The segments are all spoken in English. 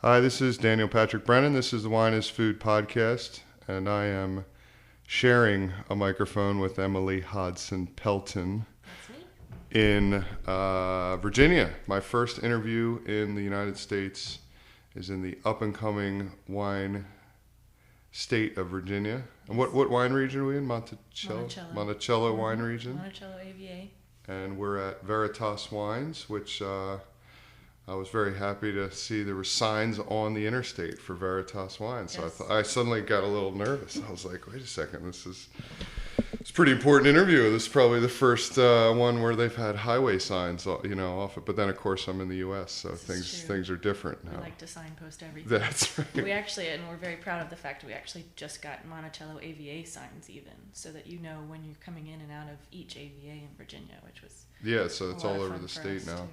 Hi, this is Daniel Patrick Brennan. This is the Wine is Food podcast, and I am sharing a microphone with Emily Hodson Pelton That's me. in Virginia. My first interview in the United States is in the up-and-coming wine state of Virginia. And what wine region are we in? Monticello wine region. Monticello AVA. And we're at Veritas Wines, which I was very happy to see there were signs on the interstate for Veritas Wines. Yes. So I suddenly got a little nervous. I was like, wait a second, it's a pretty important interview. This is probably the first one where they've had highway signs, off it. But then, of course, I'm in the U.S., so things are different now. We like to signpost everything. That's right. We're very proud of the fact that we actually just got Monticello AVA signs even, so that you know when you're coming in and out of each AVA in Virginia, which was so it's all over the state now. Too.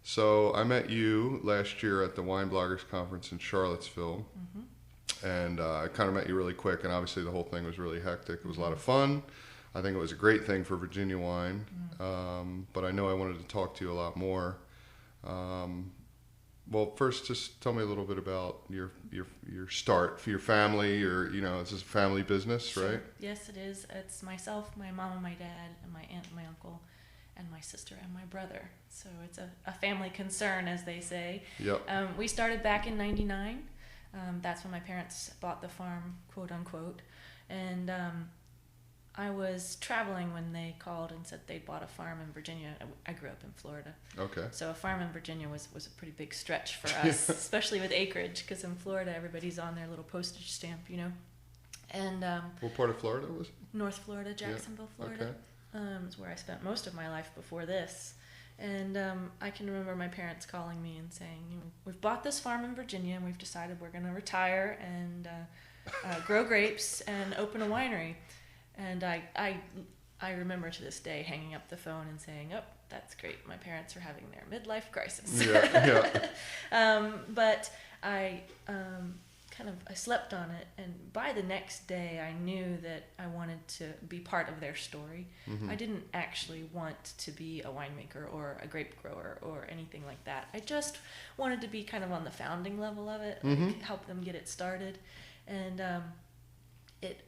So I met you last year at the Wine Bloggers Conference in Charlottesville. Mm-hmm. And I kind of met you really quick, and obviously the whole thing was really hectic. It was a lot of fun. I think it was a great thing for Virginia wine, but I know I wanted to talk to you a lot more. Well, first, just tell me a little bit about your start for your family. This is a family business, Sure. right? Yes, it is. It's myself, my mom and my dad, and my aunt and my uncle, and my sister and my brother. So it's a family concern, as they say. Yep. We started back in '99. That's when my parents bought the farm, quote unquote. And I was traveling when they called and said they bought a farm in Virginia. I grew up in Florida. Okay. So a farm in Virginia was a pretty big stretch for us, especially with acreage, because in Florida everybody's on their little postage stamp, And What part of Florida was it? North Florida, Jacksonville, Florida. Okay. Is where I spent most of my life before this. And I can remember my parents calling me and saying, we've bought this farm in Virginia and we've decided we're going to retire and grow grapes and open a winery. And I remember to this day hanging up the phone and saying, oh, that's great. My parents are having their midlife crisis. Yeah. But I I slept on it, and by the next day I knew that I wanted to be part of their story. Mm-hmm. I didn't actually want to be a winemaker or a grape grower or anything like that. I just wanted to be kind of on the founding level of it, help them get it started. And it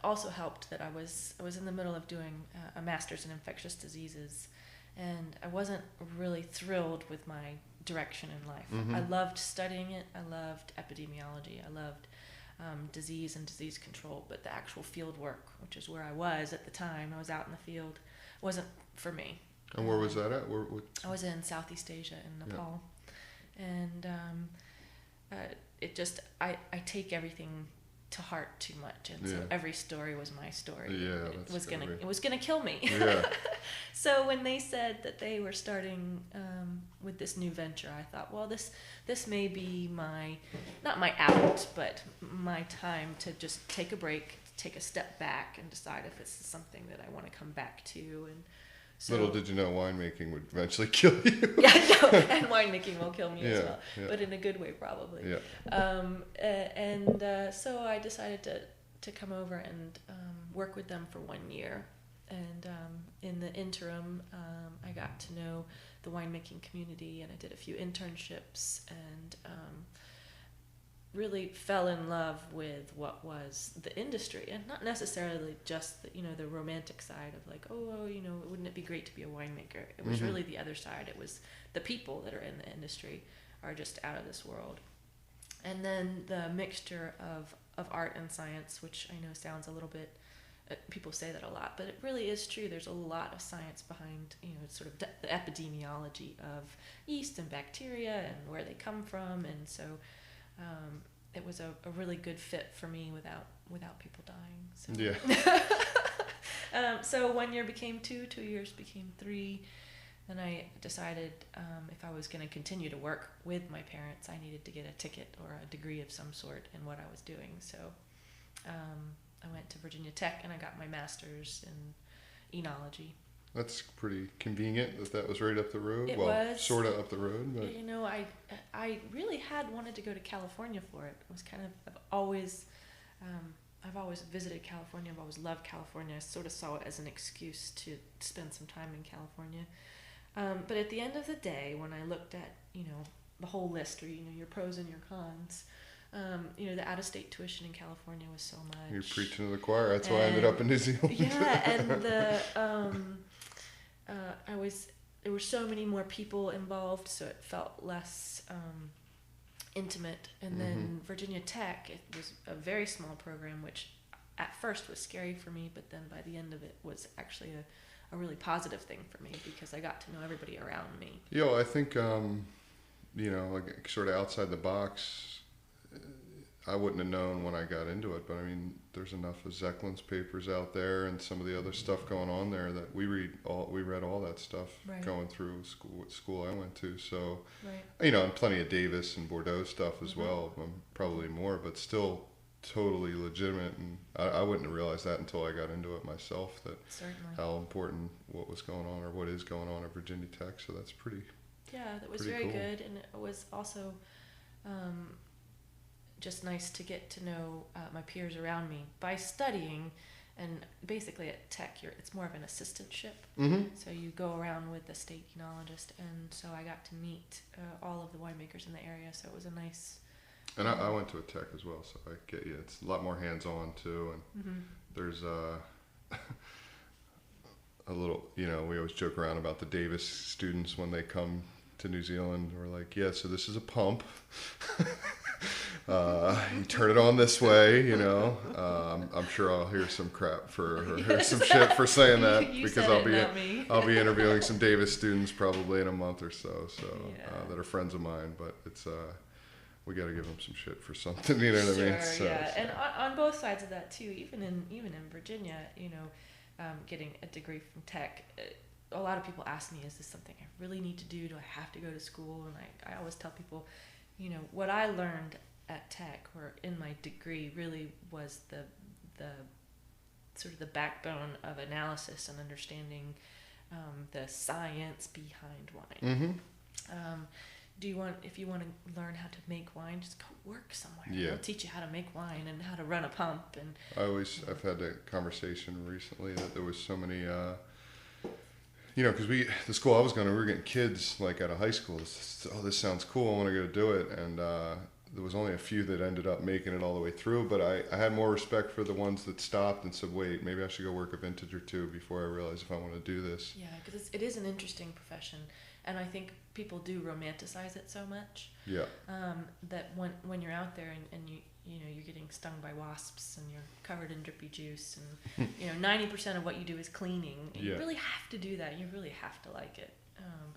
also helped that I was in the middle of doing a master's in infectious diseases, and I wasn't really thrilled with my direction in life. Mm-hmm. I loved studying it. I loved epidemiology. I loved disease and disease control, but the actual field work, which is where I was at the time, I was out in the field, wasn't for me. And where was that at? I was in Southeast Asia in Nepal. Yeah. And I take everything to heart too much, and so every story was my story. Yeah, it was gonna kill me. Yeah. So when they said that they were starting with this new venture, I thought, well, this may be not my out, but my time to just take a break, take a step back, and decide if this is something that I want to come back to. And so, little did you know winemaking would eventually kill you. Yeah, no, and winemaking will kill me as well, but in a good way probably. Yeah. So I decided to come over and work with them for 1 year. And in the interim, I got to know the winemaking community, and I did a few internships, and really fell in love with what was the industry, and not necessarily just the romantic side of like, wouldn't it be great to be a winemaker? It was really the other side. It was the people that are in the industry are just out of this world. And then the mixture of art and science, which I know sounds a little bit, people say that a lot, but it really is true. There's a lot of science behind, sort of the epidemiology of yeast and bacteria and where they come from, and so it was a really good fit for me without people dying. So. Yeah. So 1 year became 2 years became 3, and I decided if I was going to continue to work with my parents, I needed to get a ticket or a degree of some sort in what I was doing. So I went to Virginia Tech and I got my master's in enology. That's pretty convenient that was right up the road. It was sort of up the road, but I really had wanted to go to California for it. It was kind of I've always visited California. I've always loved California. I sort of saw it as an excuse to spend some time in California. But at the end of the day, when I looked at the whole list, or your pros and your cons. The out-of-state tuition in California was so much. You're preaching to the choir. That's why I ended up in New Zealand. Yeah, and there were so many more people involved, so it felt less intimate. And then Virginia Tech, it was a very small program, which at first was scary for me, but then by the end of it was actually a really positive thing for me, because I got to know everybody around me. I think, like sort of outside the box, I wouldn't have known when I got into it, but I mean, there's enough of Zoecklin's papers out there and some of the other stuff going on there that we read all that stuff going through school I went to. So, and plenty of Davis and Bordeaux stuff as well, probably more, but still totally legitimate. And I wouldn't have realized that until I got into it myself, that how important what was going on or what is going on at Virginia Tech. So that's pretty. Yeah, that was very cool. Good, and it was also just nice to get to know my peers around me by studying. And basically at Tech, it's more of an assistantship. So you go around with the state enologist, and so I got to meet all of the winemakers in the area. So it was a nice. And I went to a Tech as well, so I get you. It's a lot more hands-on too, and there's a little. We always joke around about the Davis students when they come to New Zealand. We're like, yeah, so this is a pump. You turn it on this way, I'm sure I'll hear some crap or some shit for saying that, because I'll be interviewing some Davis students probably in a month or so, that are friends of mine. But it's we got to give them some shit for something, you know what I mean? So, yeah, and on both sides of that too. Even in Virginia, getting a degree from Tech. A lot of people ask me, is this something I really need to do? Do I have to go to school? And I always tell people, what I learned at Tech or in my degree really was the sort of the backbone of analysis and understanding the science behind wine. If you want to learn how to make wine, just go work somewhere. Yeah. They'll teach you how to make wine and how to run a pump. And I've had that conversation recently that there was so many. Because the school I was going to, we were getting kids like out of high school. This sounds cool. I want to go do it. And there was only a few that ended up making it all the way through. But I had more respect for the ones that stopped and said, wait, maybe I should go work a vintage or two before I realize if I want to do this. Yeah, because it is an interesting profession. And I think people do romanticize it so much. Yeah. That when you're out there and you're getting stung by wasps and you're covered in drippy juice and 90% of what you do is cleaning. And you really have to do that. You really have to like it.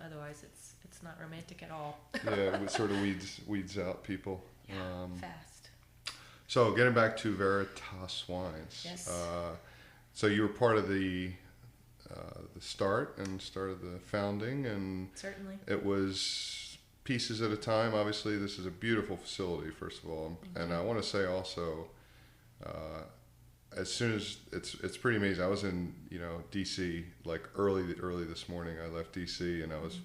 Otherwise, it's not romantic at all. Yeah, it sort of weeds out people. Fast. So getting back to Veritas Wines. Yes. So you were part of the start of the founding, and certainly it was pieces at a time. Obviously, this is a beautiful facility, first of all, and I want to say also, as soon as it's pretty amazing. I was in DC like early this morning. I left DC and I was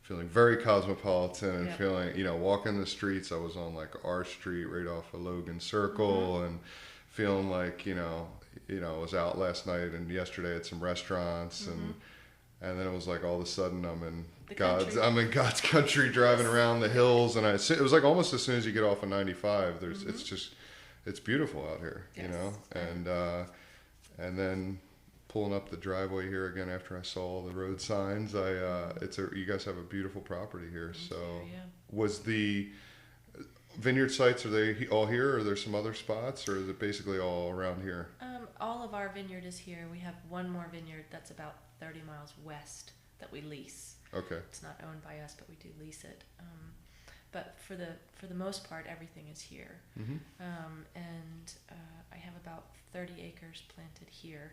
feeling very cosmopolitan and feeling walking the streets. I was on like R Street right off of Logan Circle and feeling like I was out last night and yesterday at some restaurants and then it was like all of a sudden I'm in God's country driving around the hills, and it was like almost as soon as you get off of 95 it's beautiful out here, and then pulling up the driveway here again after I saw all the road signs, you guys have a beautiful property here. Was the vineyard sites, are they all here, or are there some other spots, or is it basically all around here? All of our vineyard is here. We have one more vineyard that's about 30 miles west that we lease. Okay. It's not owned by us, but we do lease it. But for the most part, everything is here. And I have about 30 acres planted here,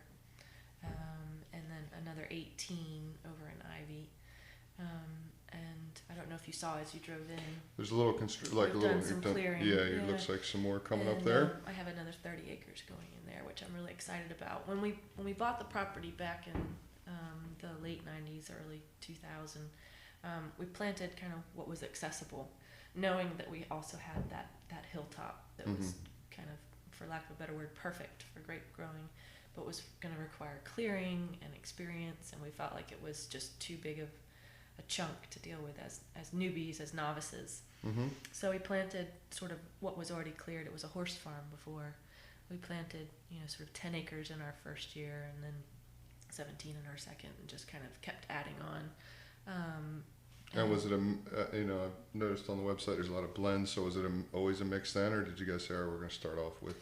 and then another 18 over in Ivy. And I don't know if you saw as you drove in. There's a little clearing. Yeah, it looks like some more coming up there. I have another 30 acres going in there, which I'm really excited about. When we bought the property back in the late 90s, early 2000, we planted kind of what was accessible, knowing that we also had that hilltop that was kind of, for lack of a better word, perfect for grape growing, but was going to require clearing and experience, and we felt like it was just too big of a chunk to deal with as newbies, as novices. Mm-hmm. So we planted sort of what was already cleared. It was a horse farm before. We planted, sort of 10 acres in our first year, and then 17 in our second, and just kind of kept adding on. And was it I've noticed on the website there's a lot of blends, so was it always a mix then, or did you guys say, we're going to start off with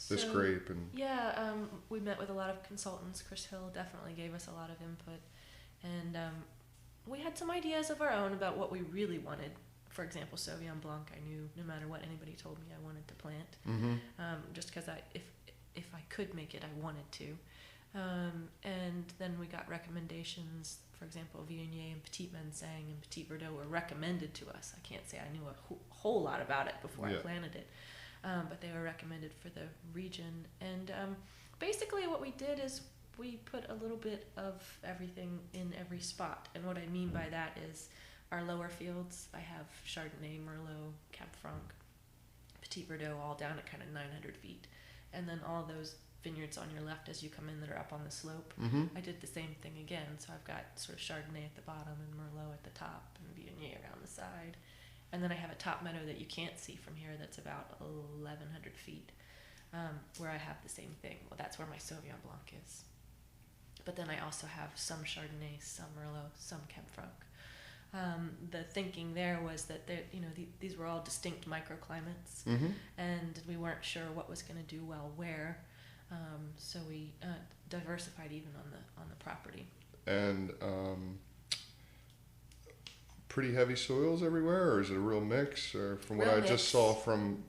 this grape? And yeah, we met with a lot of consultants. Chris Hill definitely gave us a lot of input, and we had some ideas of our own about what we really wanted. For example, Sauvignon Blanc, I knew no matter what anybody told me I wanted to plant, just because if I could make it, I wanted to. And then we got recommendations. For example, Viognier and Petit Verdot were recommended to us. I can't say I knew a whole lot about it before I planted it, but they were recommended for the region. And basically what we did is we put a little bit of everything in every spot. And what I mean by that is our lower fields, I have Chardonnay, Merlot, Cab Franc, Petit Verdot, all down at kind of 900 feet. And then all those vineyards on your left as you come in that are up on the slope. I did the same thing again. So I've got sort of Chardonnay at the bottom and Merlot at the top and Viognier around the side. And then I have a top meadow that you can't see from here that's about 1,100 feet, where I have the same thing. Well, that's where my Sauvignon Blanc is. But then I also have some Chardonnay, some Merlot, some Cab Franc. The thinking there was that these were all distinct microclimates, and we weren't sure what was going to do well where, so we diversified even on the property. And pretty heavy soils everywhere, or is it a real mix? Or from what I just saw from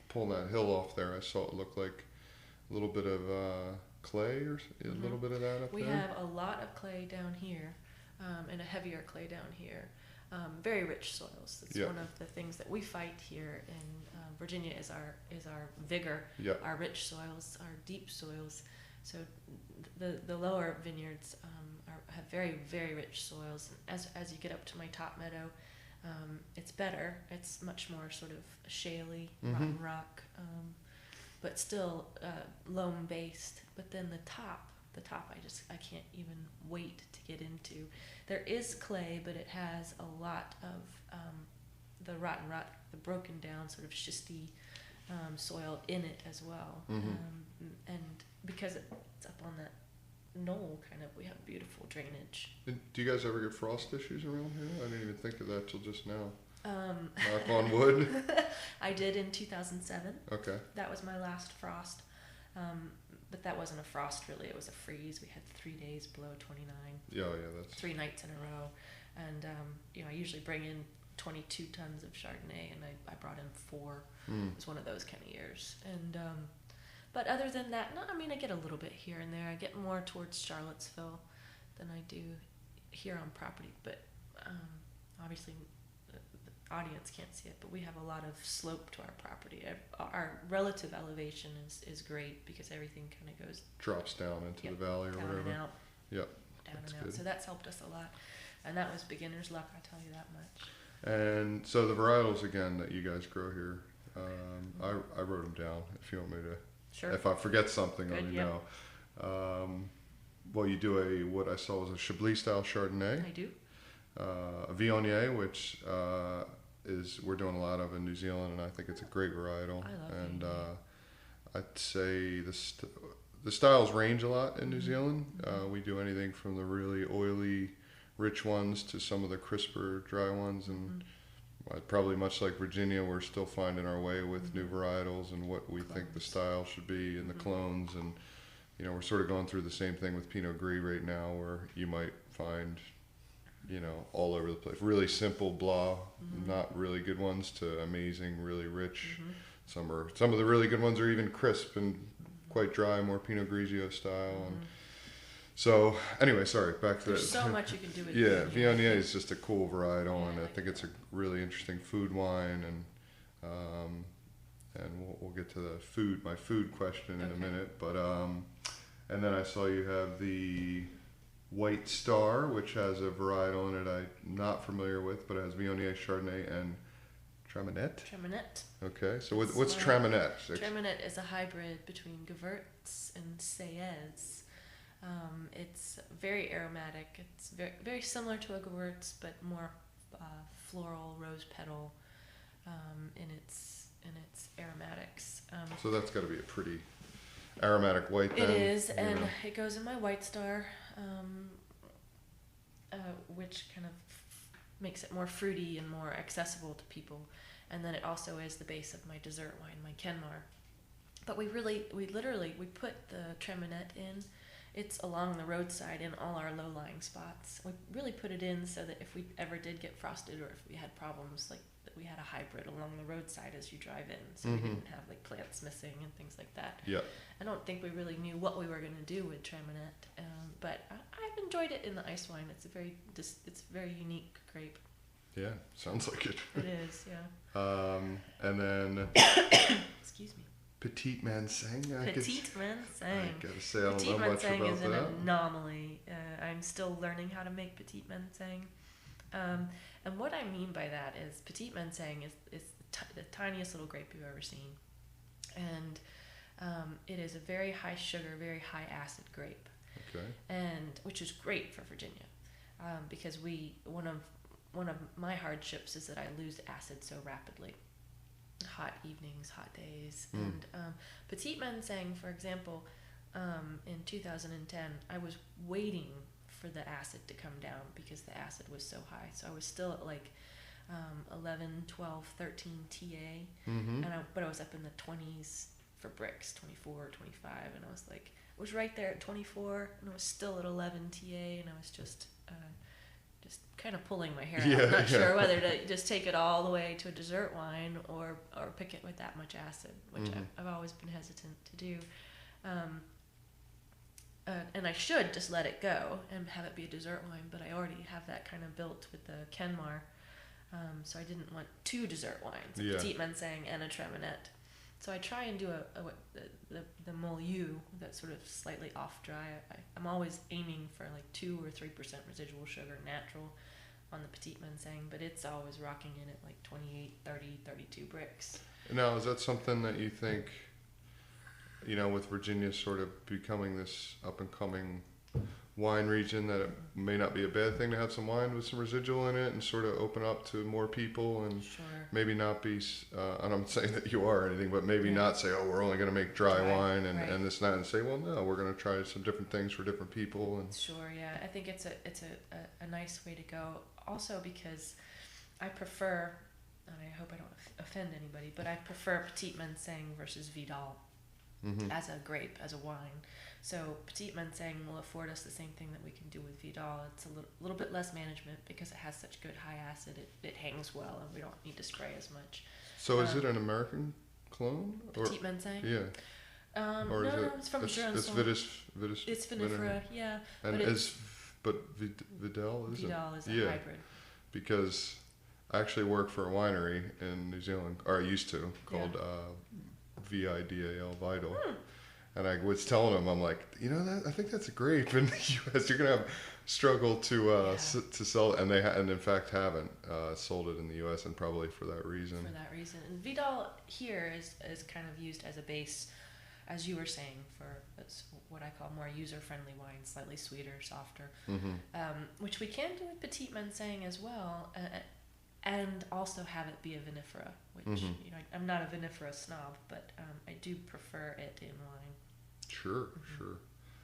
pulling that hill off there, I saw it looked like a little bit of clay, or a little bit of that up there. We have a lot of clay down here. And a heavier clay down here. Very rich soils. That's one of the things that we fight here in Virginia is our vigor, our rich soils, our deep soils. So the lower vineyards have very, very rich soils. And as you get up to my top meadow, it's better. It's much more sort of shaly, rotten rock, but still loam based. But then the top I can't even wait to get into. There is clay, but it has a lot of the rotten rock, the broken down sort of schisty soil in it as well. And because it's up on that knoll, kind of, we have beautiful drainage. And do you guys ever get frost issues around here? I didn't even think of that till just now. Knock on wood. I did in 2007. Okay. That was my last frost. But that wasn't a frost really, it was a freeze. We had 3 days below 29. That's 3 nights in a row. And I usually bring in 22 tons of Chardonnay, and I brought in 4. It was one of those kind of years. And but other than that, I get a little bit here and there. I get more towards Charlottesville than I do here on property, but obviously the audience can't see it, but we have a lot of slope to our property. Our relative elevation is great because everything kind of drops down into the valley or down whatever. And out. Yep. Down and out. Good. So that's helped us a lot, and that was beginner's luck. I tell you that much. And so the varietals again that you guys grow here, I wrote them down. If you want me to, sure. If I forget something, let me know. Well, you do what I saw was a Chablis style Chardonnay. I do. A Viognier, which we're doing a lot of in New Zealand, and I think it's a great varietal. I love and Viognier. I'd say the styles range a lot in New Zealand. We do anything from the really oily, rich ones to some of the crisper, dry ones, and probably much like Virginia, we're still finding our way with new varietals and what we think the style should be, and the clones. And we're sort of going through the same thing with Pinot Gris right now, where you might find all over the place. Really simple blah, not really good ones, to amazing, really rich. Some of the really good ones are even crisp and quite dry, more Pinot Grigio style. And so anyway, sorry, back to There's so much you can do with Viognier is just a cool varietal, and I think it's a really interesting food wine, and we'll get to my food question in a minute. But and then I saw you have the White Star, which has a varietal in it I'm not familiar with, but it has Viognier, Chardonnay, and Traminette. Okay, so what's Traminette? Traminette is a hybrid between Gewurz and Sayez. It's very aromatic. It's very, very similar to a Gewurz, but more floral, rose petal, in its aromatics. So that's got to be a pretty aromatic white then. It is, and it goes in my White Star, which kind of makes it more fruity and more accessible to people. And then it also is the base of my dessert wine, my Kenmar. But we literally put the Treminette in. It's along the roadside in all our low-lying spots. We really put it in so that if we ever did get frosted or if we had problems, like that we had a hybrid along the roadside as you drive in, so we didn't have like plants missing and things like that. Yeah. I don't think we really knew what we were going to do with Treminette, but I've enjoyed it in the ice wine. It's a very unique grape. Yeah, sounds like it. It is, yeah. And then Excuse me. Petite Manseng. Petite Manseng. I gotta say, I don't Petite know much Manseng about is that. an anomaly. I'm still learning how to make Petite Manseng. And what I mean by that is Petite Manseng is the tiniest little grape you've ever seen. And it is a very high sugar, very high acid grape. Okay. And which is great for Virginia. Because one of my hardships is that I lose acid so rapidly. Hot evenings, hot days. And Petite Manseng, for example, in 2010, I was waiting for the acid to come down because the acid was so high. So I was still at like 11, 12, 13 TA, but I was up in the 20s for bricks, 24, 25, and I was like, I was right there at 24, and I was still at 11 TA, and I was just kind of pulling my hair out. I'm not sure whether to just take it all the way to a dessert wine or pick it with that much acid, which I've always been hesitant to do. And I should just let it go and have it be a dessert wine, but I already have that kind of built with the Kenmar, so I didn't want two dessert wines, a Petite Manseng and a Treminette. So I try and do the Milieu that's sort of slightly off dry. I'm always aiming for like 2 or 3% residual sugar natural on the Petite Manseng, but it's always rocking in at like 28, 30, 32 bricks. Now, is that something that you think, with Virginia sort of becoming this up-and-coming wine region, that it may not be a bad thing to have some wine with some residual in it and sort of open up to more people and maybe not be, and I'm saying that you are or anything, but maybe not say, oh, we're only going to make dry wine and this and that, and say, well, no, we're going to try some different things for different people. And Sure, yeah. I think it's a nice way to go. Also because I prefer, and I hope I don't offend anybody, but I prefer Petite Manseng versus Vidal as a grape, as a wine. So Petite Manseng will afford us the same thing that we can do with Vidal. It's a little bit less management because it has such good high acid. It hangs well, and we don't need to spray as much. So is it an American clone? Petite Manseng? Yeah. Or no, it's from Jurançon. It's Vitis. It's vinifera, yeah. And but Vidal isn't. Vidal is a hybrid. Because I actually work for a winery in New Zealand, or I used to, called Vidal, Vidal. And I was telling them, I'm like, that I think that's a grape in the U.S. You're gonna have struggle to sell it, and they and in fact haven't sold it in the U.S. and probably for that reason. And Vidal here is kind of used as a base, as you were saying, for what I call more user-friendly wines, slightly sweeter, softer, which we can do with Petite Manseng as well, and also have it be a vinifera, which I'm not a vinifera snob, but I do prefer it in wine. Sure.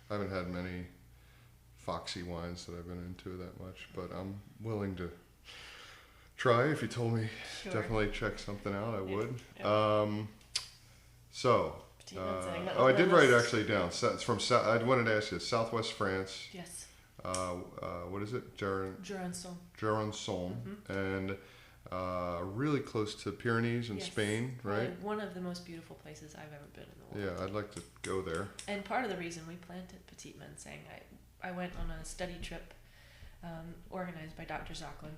I haven't had many foxy wines that I've been into that much, but I'm willing to try. If you told me definitely check something out, I would. I did write it actually down. It's from I wanted to ask you, Southwest France. Yes. What is it? Jurançon. And really close to Pyrenees in Spain, right? One of the most beautiful places I've ever been in the world. Yeah, I'd like to go there. And part of the reason we planted Petite Manseng, I went on a study trip organized by Dr. Zoecklein,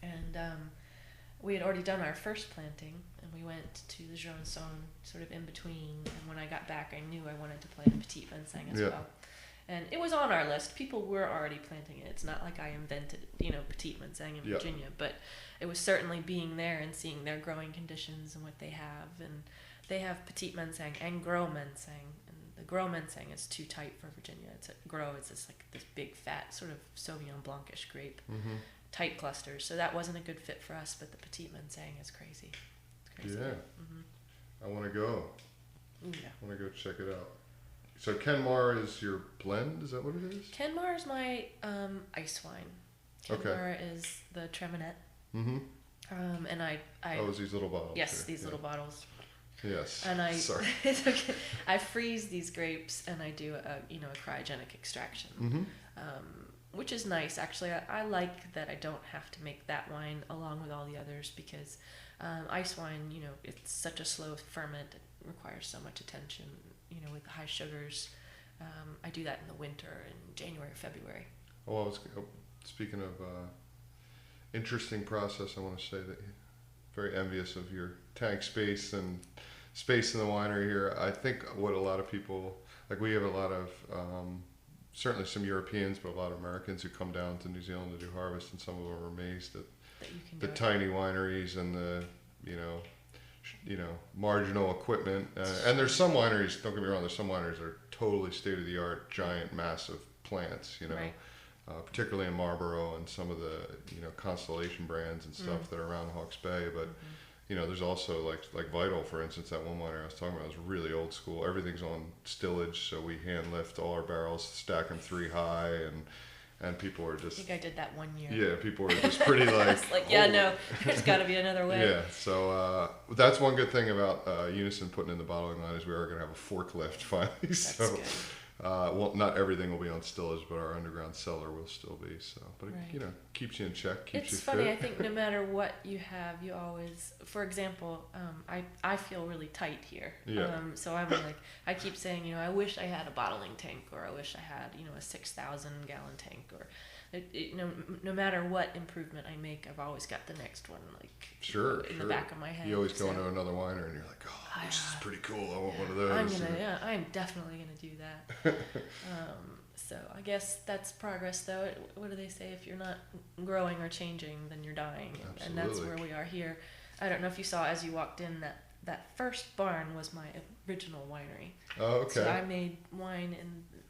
and we had already done our first planting, and we went to the Jurançon sort of in between, and when I got back I knew I wanted to plant Petite Manseng as well. And it was on our list. People were already planting it. It's not like I invented, Petite Manseng in Virginia, but it was certainly being there and seeing their growing conditions and what they have. And they have Petite Manseng and Gros Manseng. And the Gros Manseng is too tight for Virginia. Gros is just like this big, fat, sort of Sauvignon Blanc-ish grape. tight clusters. So that wasn't a good fit for us. But the Petit Manseng is crazy. It's crazy. Yeah. Mm-hmm. I want to go. Yeah. I want to go check it out. So Kenmar is your blend? Is that what it is? Kenmar is my ice wine. Kenmar is the Treminette. Mm-hmm. And I oh, it's these little bottles. Yes, here. these little bottles. Yes. And Sorry. It's okay. I freeze these grapes and I do a cryogenic extraction, which is nice. Actually, I like that I don't have to make that wine along with all the others because ice wine, it's such a slow ferment. It requires so much attention, with the high sugars. I do that in the winter in January or February. Oh, speaking of interesting process, I want to say that I'm very envious of your tank space and space in the winery here. I think what a lot of people, like we have a lot of, certainly some Europeans, but a lot of Americans who come down to New Zealand to do harvest, and some of them are amazed at the tiny wineries and the, marginal equipment. And there's some wineries, don't get me wrong, there's some wineries that are totally state-of-the-art, giant, massive plants, Right. Particularly in Marlborough and some of the, Constellation brands and stuff that are around Hawke's Bay. But, there's also like Vital, for instance, that one winery I was talking about is really old school. Everything's on stillage, so we hand lift all our barrels, stack them 3 high, and people are just... I think I did that one year. Yeah, people are just pretty like... no, there's got to be another way. Yeah, so that's one good thing about Unison putting in the bottling line is we are going to have a forklift finally. That's so, good. well, not everything will be on stillage, but our underground cellar will still be. So, but Right. it, keeps you in check, keeps you It's funny. fit. I think no matter what you have, you always, for example, I feel really tight here. Yeah. So I'm like, I keep saying, I wish I had a bottling tank, or I wish I had, a 6,000 gallon tank, or, no matter what improvement I make, I've always got the next one, like in the back of my head. You always go into another winery and you're like, oh, this is pretty cool. I want one of those. I'm definitely gonna do that. So I guess that's progress, though. What do they say? If you're not growing or changing, then you're dying. And that's where we are here. I don't know if you saw as you walked in that first barn was my original winery. Oh, okay. So I made wine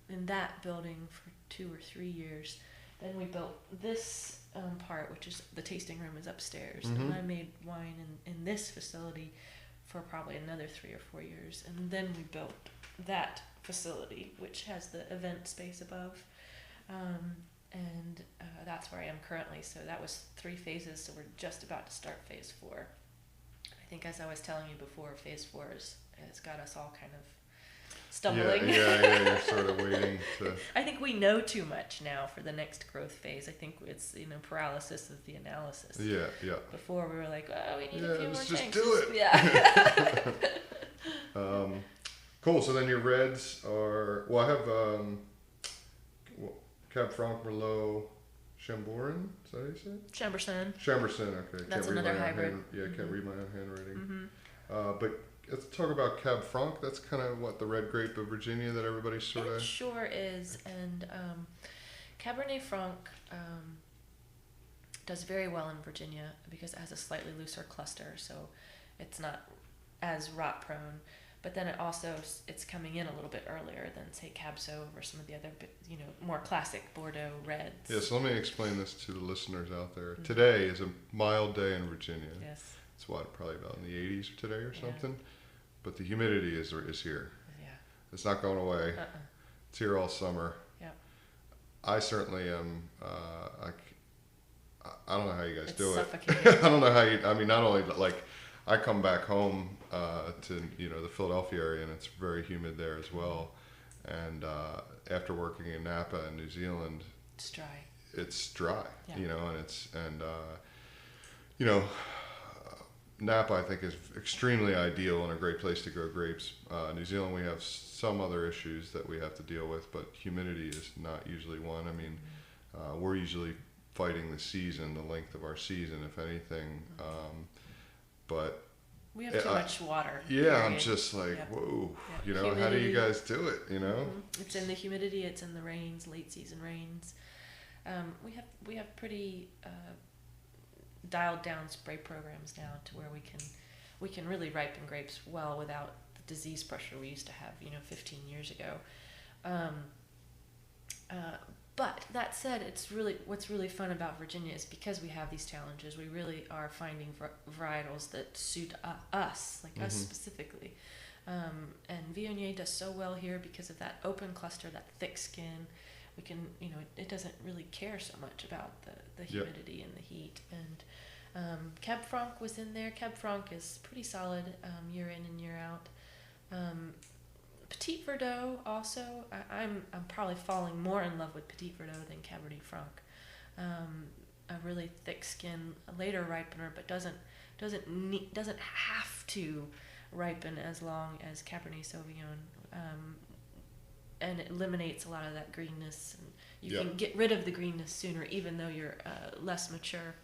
in that building for 2 or 3 years. Then we built this part, which is the tasting room is upstairs. And I made wine in this facility for probably another 3 or 4 years. And then we built that facility, which has the event space above. And that's where I am currently. So that was 3 phases. So we're just about to start phase 4. I think, as I was telling you before, phase 4 has got us all kind of stumbling. Yeah, you're sort of waiting to... I think we know too much now for the next growth phase. I think it's, paralysis of the analysis. Yeah. Before we were like, oh, we need a few more let's just tanks. do it. Yeah. Cool. So then your reds are... Well, I have Cab Franc, Merlot, Chamborin. Is that how you say it? Chamberson. Okay. That's another hybrid. Can't read my own handwriting. But let's talk about Cab Franc. That's kind of what the red grape of Virginia that everybody sort of... It sure is. And Cabernet Franc does very well in Virginia because it has a slightly looser cluster, so it's not as rot prone. But then it's coming in a little bit earlier than, say, Cab Sauv or some of the other, more classic Bordeaux reds. Yeah, so let me explain this to the listeners out there. Today is a mild day in Virginia. Yes. It's probably about in the 80s today or something. But the humidity is here. Yeah. It's not going away. It's here all summer. Yeah. I certainly am. I don't know how you guys do suffocating. it. I don't know how you. I mean, not only I come back home to the Philadelphia area, and it's very humid there as well. And after working in Napa in New Zealand, it's dry. Yeah. Napa, I think, is extremely ideal and a great place to grow grapes. New Zealand, we have some other issues that we have to deal with, but humidity is not usually one. I mean, we're usually fighting the season, the length of our season, if anything. But we have too much water. Yeah, period. I'm just like, whoa. Humidity. How do you guys do it? It's in the humidity. It's in the rains, late season rains. We have pretty dialed down spray programs now to where we can really ripen grapes well without the disease pressure we used to have 15 years ago. But that said, what's really fun about Virginia is because we have these challenges, we really are finding varietals that suit us, like us specifically. And Viognier does so well here because of that open cluster, that thick skin. We can, it doesn't really care so much about the humidity and the heat. And Cab Franc was in there. Cab Franc is pretty solid year in and year out. Petit Verdot also. I'm probably falling more in love with Petit Verdot than Cabernet Franc. A really thick skin, a later ripener, but doesn't have to ripen as long as Cabernet Sauvignon. And it eliminates a lot of that greenness, and you can get rid of the greenness sooner, even though you're less mature.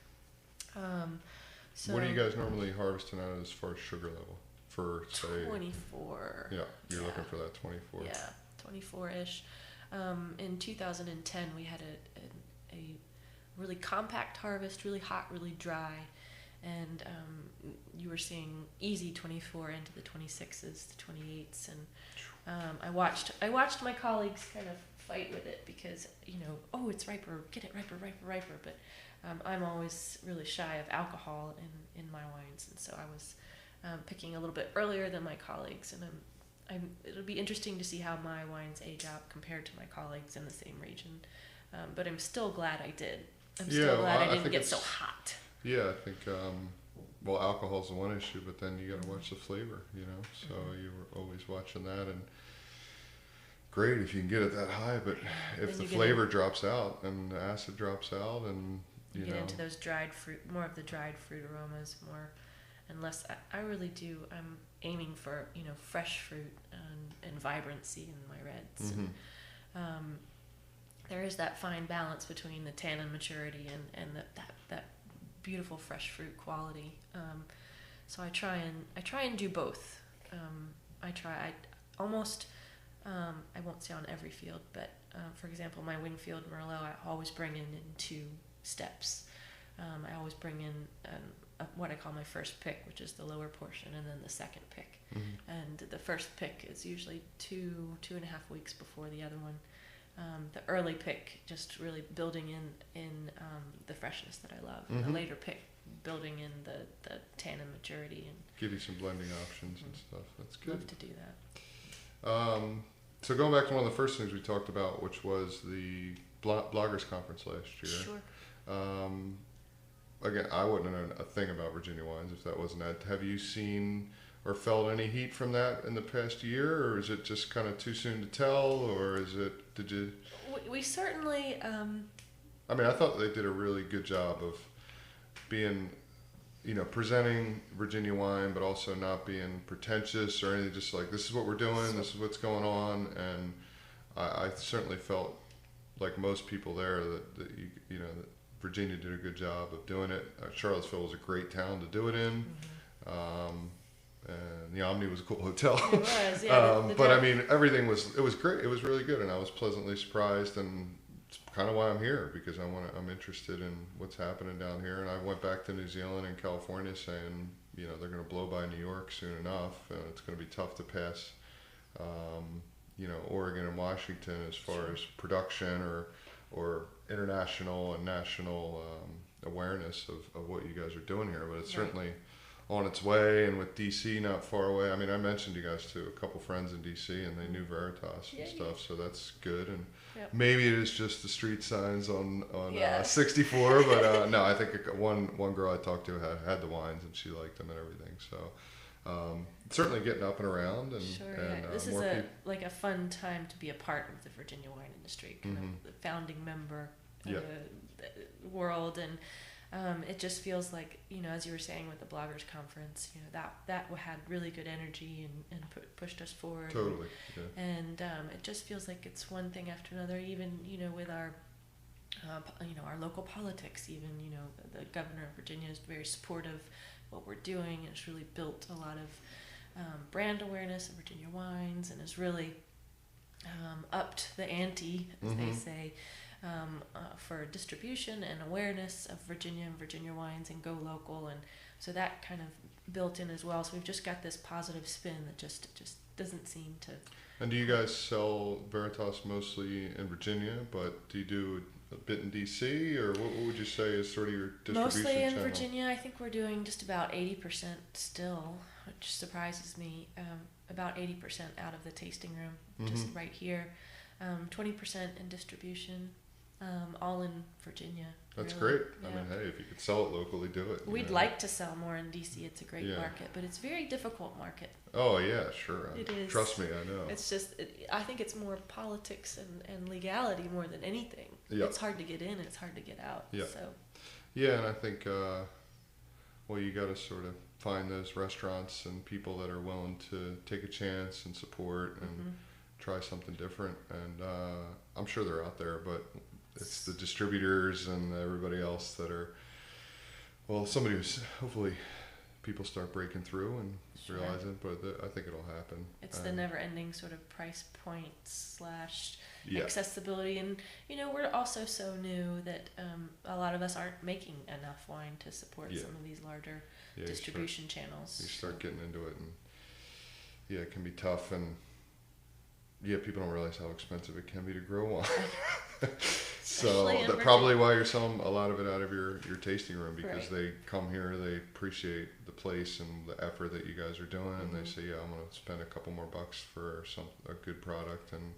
So what are you guys normally harvesting out as far as sugar level for, say, 24? Yeah, you're looking for that 24. Yeah, 24-ish. In 2010, we had a really compact harvest, really hot, really dry, and you were seeing easy 24 into the 26s, the 28s, and I watched my colleagues kind of fight with it because it's riper, get it riper, but I'm always really shy of alcohol in my wines, and so I was picking a little bit earlier than my colleagues, and it'll be interesting to see how my wines age out compared to my colleagues in the same region, but I'm still glad I did. I'm still glad I didn't get so hot. Yeah, I think alcohol's the one issue, but then you got to watch the flavor, so you were always watching that, and great if you can get it that high, but if the flavor drops out and the acid drops out, and you get into those dried fruit, more of the dried fruit aromas, more and less. I really do. I'm aiming for fresh fruit and vibrancy in my reds. And, there is that fine balance between the tannin maturity and that beautiful fresh fruit quality. So I try and do both. I won't say on every field, but for example, my Wingfield Merlot, I always bring in 2 steps. I always bring in what I call my first pick, which is the lower portion, and then the second pick. And the first pick is usually 2.5 weeks before the other one. The early pick just really building in the freshness that I love. And the later pick building in the tannin maturity and give you some blending options and stuff. That's good. Love to do that. So going back to one of the first things we talked about, which was the bloggers conference last year. Sure. Again, I wouldn't have known a thing about Virginia wines if that wasn't that. Have you seen or felt any heat from that in the past year, or is it just kind of too soon to tell, or did you? We certainly. I mean, I thought they did a really good job of being, presenting Virginia wine, but also not being pretentious or anything. Just like, this is what we're doing, this is what's going on, and I certainly felt like most people there that that Virginia did a good job of doing it. Charlottesville was a great town to do it in. And the Omni was a cool hotel. It was, yeah. But I mean, everything was great. It was really good, and I was pleasantly surprised, and it's kind of why I'm here, because I'm interested in what's happening down here. And I went back to New Zealand and California saying, they're going to blow by New York soon enough, and it's going to be tough to pass, Oregon and Washington as far as production or international and national awareness of what you guys are doing here. But it's certainly on its way, and with DC not far away. I mean, I mentioned you guys to a couple friends in DC, and they knew Veritas and stuff, so that's good. And maybe it is just the street signs on 64, but no, I think one girl I talked to had the wines, and she liked them and everything. So certainly getting up and around, and this is like a fun time to be a part of the Virginia wine industry, kind of the founding member of the world, and it just feels like, as you were saying with the bloggers conference, that had really good energy and pushed us forward. Totally. And it just feels like it's one thing after another, even, with our local politics, even, the governor of Virginia is very supportive of what we're doing, and it's really built a lot of brand awareness of Virginia wines, and has really upped the ante, as they say, for distribution and awareness of Virginia and Virginia wines and go local, and so that kind of built in as well. So we've just got this positive spin that just doesn't seem to. And do you guys sell Veritas mostly in Virginia, but do you do a bit in DC, or what would you say is sort of your distribution Mostly in channel? Virginia. I think we're doing just about 80% still, which surprises me. About 80% out of the tasting room, just right here. 20% in distribution, all in Virginia. That's really. great. Yeah. I mean, hey, if you could sell it locally, do it. We'd like to sell more in DC. It's a great Yeah. market, but it's a very difficult market. Oh yeah, sure. It is. Trust me, I know. It's just, I think it's more politics and legality more than anything. Yeah. It's hard to get in, it's hard to get out. Yeah. So. Yeah, and I think, well, you got to sort of find those restaurants and people that are willing to take a chance and support and try something different. And I'm sure they're out there, but it's the distributors and everybody else that are, well, somebody who's, hopefully people start breaking through and realize it, but I think it'll happen. It's the never-ending sort of price point / yeah. accessibility. And, you know, we're also so new that a lot of us aren't making enough wine to support some of these larger distribution channels. You start getting into it, and yeah, it can be tough, and yeah, people don't realize how expensive it can be to grow wine. So that's probably why you're selling a lot of it out of your tasting room, because they come here, they appreciate the place and the effort that you guys are doing, and they say, yeah, I'm going to spend a couple more bucks for a good product and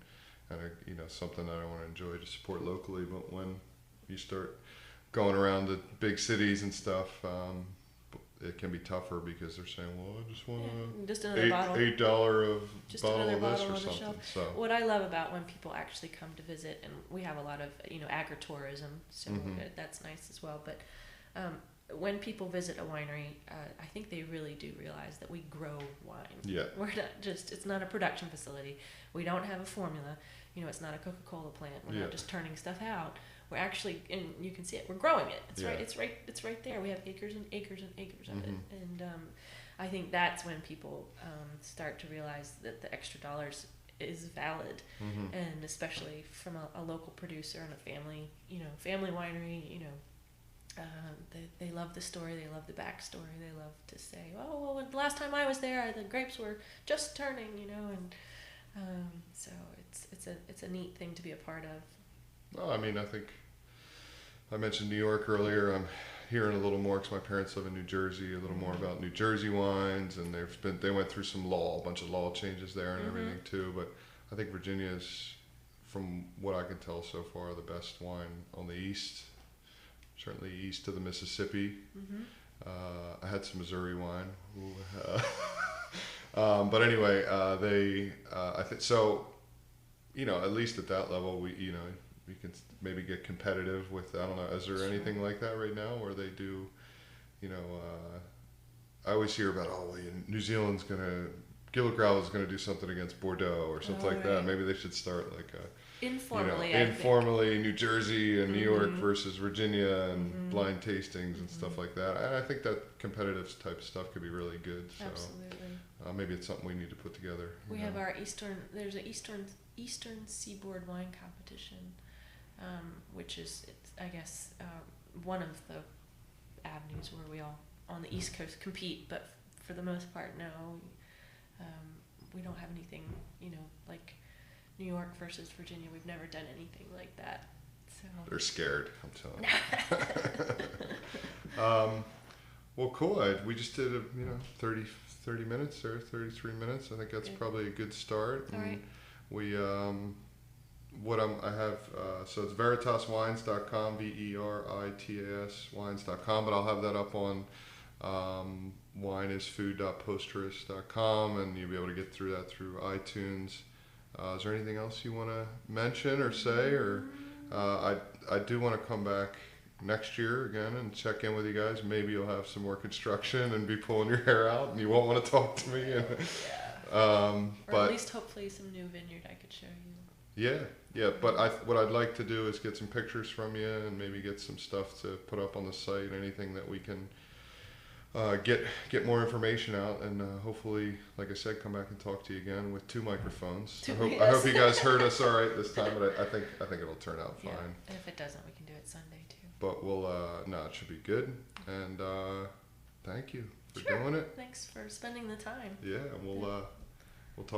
you know, something that I want to enjoy to support locally. But when you start going around the big cities and stuff, it can be tougher, because they're saying, well, I just want just another bottle. $8 of Just bottle another of this bottle or on the something. shelf. So what I love about when people actually come to visit, and we have a lot of, you know, agritourism, so that's nice as well. But when people visit a winery, I think they really do realize that we grow wine. Yeah. We're not just, it's not a production facility. We don't have a formula. You know, it's not a Coca-Cola plant. We're not just turning stuff out. We're actually, and you can see it, we're growing it. It's right there. We have acres and acres and acres of it. And I think that's when people start to realize that the extra dollars is valid, and especially from a local producer and a family winery. You know, they love the story, they love the backstory, they love to say, oh, well, the last time I was there, the grapes were just turning, you know, and so it's a neat thing to be a part of. Well, I mean, I think I mentioned New York earlier. I'm hearing a little more, because my parents live in New Jersey, a little more about New Jersey wines, and they went through a bunch of law changes there and everything too. But I think Virginia is, from what I can tell so far, the best wine on the east, certainly east of the Mississippi. I had some Missouri wine. But anyway, I think so. You know, at least at that level, we can maybe get competitive with, I don't know, is there anything like that right now where they do, you know, I always hear about, New Zealand's Gilligrau is going to do something against Bordeaux or something like that. Maybe they should start like informally, New Jersey and New York versus Virginia, and blind tastings and stuff like that. And I think that competitive type of stuff could be really good. So Absolutely. maybe it's something we need to put together. We have our there's an Eastern Seaboard wine competition, which is, I guess, one of the avenues where we all on the East Coast compete, but for the most part, no, we don't have anything, you know, like New York versus Virginia. We've never done anything like that. So they're scared, I'm telling you. Well, cool. We just did 30 minutes or 33 minutes. I think that's probably a good start. All right. We so it's veritaswines.com, VERITAS wines.com, but I'll have that up on wineisfood.posterous.com, and you'll be able to get through that through iTunes. Is there anything else you want to mention or say? Or I do want to come back next year again and check in with you guys. Maybe you'll have some more construction and be pulling your hair out, and you won't want to talk to me. And, or but at least hopefully some new vineyard I could show you. Yeah. But what I'd like to do is get some pictures from you and maybe get some stuff to put up on the site. Anything that we can get more information out, and hopefully, like I said, come back and talk to you again with 2 microphones. I hope you guys heard us all right this time, but I think it'll turn out fine. And if it doesn't, we can do it Sunday too. But we'll it should be good. And thank you. for doing it. Thanks for spending the time. Yeah, and we'll